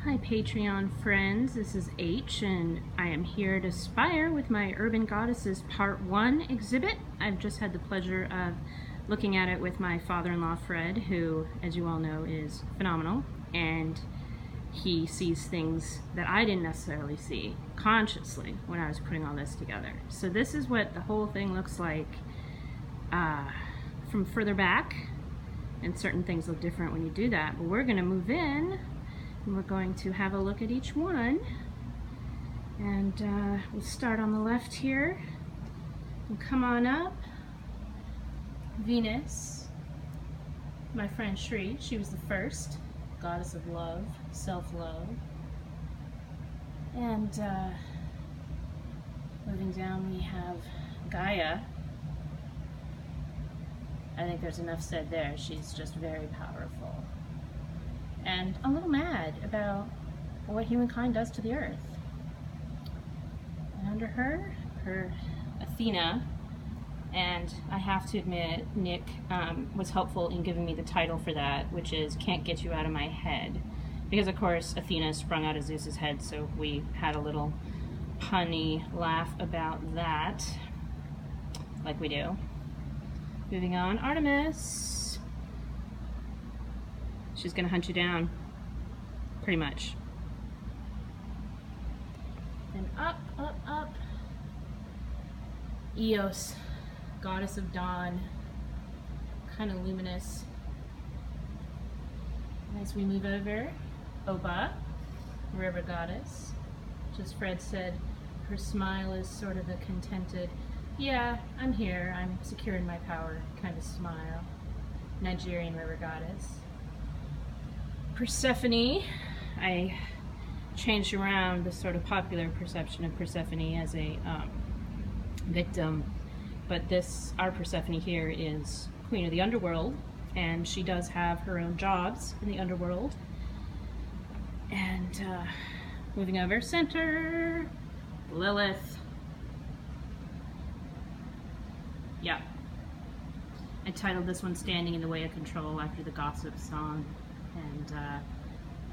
Hi Patreon friends, this is H and I am here at Aspire with my Urban Goddesses Part 1 exhibit. I've just had the pleasure of looking at it with my father-in-law Fred, who, as you all know, is phenomenal, and he sees things that I didn't necessarily see consciously when I was putting all this together. So this is what the whole thing looks like from further back, and certain things look different when you do that, but we're going to move in and we're going to have a look at each one, and we'll start on the left here and come on up. Venus, my friend Shri, she was the first goddess of love, self-love. And moving down we have Gaia. I think there's enough said there. She's just very powerful and a little mad about what humankind does to the earth. And under her Athena, and I have to admit, Nick was helpful in giving me the title for that, which is Can't Get You Out of My Head. Because of course Athena sprung out of Zeus's head, so we had a little punny laugh about that, like we do. Moving on, Artemis. She's gonna hunt you down, pretty much. And up, up, up. Eos, goddess of dawn, kind of luminous. And as we move over, Oba, river goddess. Just Fred said, her smile is sort of a contented, yeah, I'm here, I'm secure in my power kind of smile. Nigerian river goddess. Persephone, I changed around the sort of popular perception of Persephone as a victim, but our Persephone here is queen of the underworld, and she does have her own jobs in the underworld. And moving over, center, Lilith. Yeah, I titled this one Standing in the Way of Control after the Gossip song. And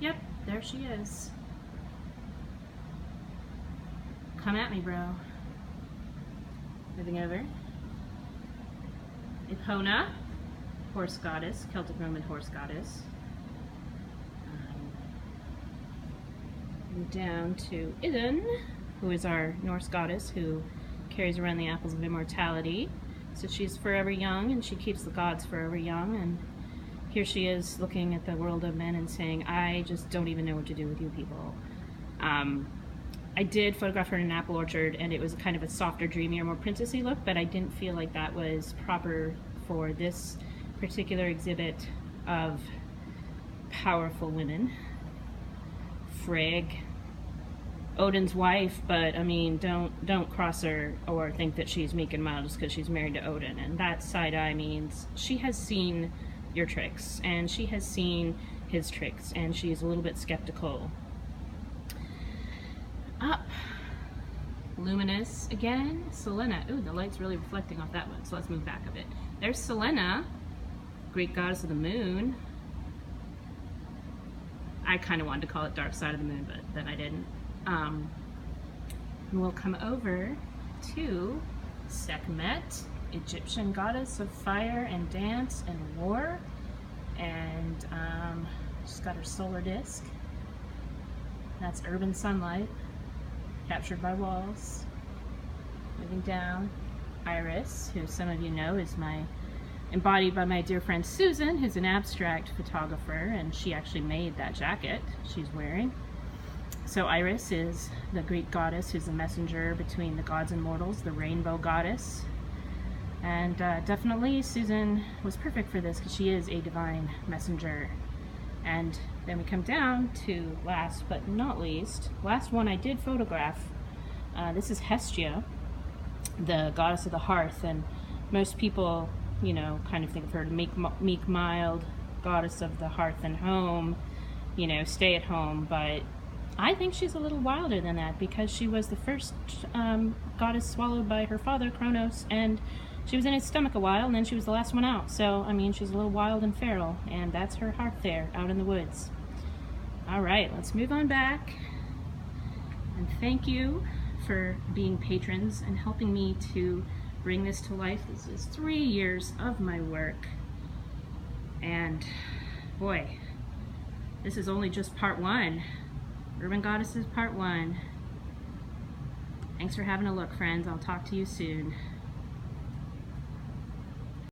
yep, there she is. Come at me, bro. Moving over. Epona, horse goddess, Celtic Roman horse goddess. Down to Idun, who is our Norse goddess who carries around the apples of immortality. So she's forever young, and she keeps the gods forever young, and here she is looking at the world of men and saying, I just don't even know what to do with you people. I did photograph her in an apple orchard, and it was kind of a softer, dreamier, more princessy look, but I didn't feel like that was proper for this particular exhibit of powerful women. Frigg, Odin's wife, but I mean, don't cross her or think that she's meek and mild just because she's married to Odin. And that side eye means she has seen your tricks, and she has seen his tricks, and she's a little bit skeptical. Up, luminous again, Selena. Ooh, the light's really reflecting off that one, so let's move back a bit. There's Selena, Greek goddess of the moon. I kind of wanted to call it Dark Side of the Moon, but then I didn't. And we'll come over to Sekhmet, Egyptian goddess of fire and dance and war, and she's got her solar disk. That's urban sunlight captured by walls. Moving down, Iris, who some of you know is embodied by my dear friend Susan, who's an abstract photographer, and she actually made that jacket she's wearing. So Iris is the Greek goddess who's the messenger between the gods and mortals, the rainbow goddess. And definitely Susan was perfect for this because she is a divine messenger. And then we come down to last but not least, last one I did photograph. This is Hestia, the goddess of the hearth, and most people, you know, kind of think of her as meek, mild, goddess of the hearth and home, you know, stay at home, but I think she's a little wilder than that because she was the first goddess swallowed by her father, Kronos, and she was in his stomach a while, and then she was the last one out. So, I mean, she's a little wild and feral, and that's her heart there, out in the woods. All right, let's move on back. And thank you for being patrons and helping me to bring this to life. This is 3 years of my work. And boy, this is only just part 1. Urban Goddesses part 1. Thanks for having a look, friends. I'll talk to you soon.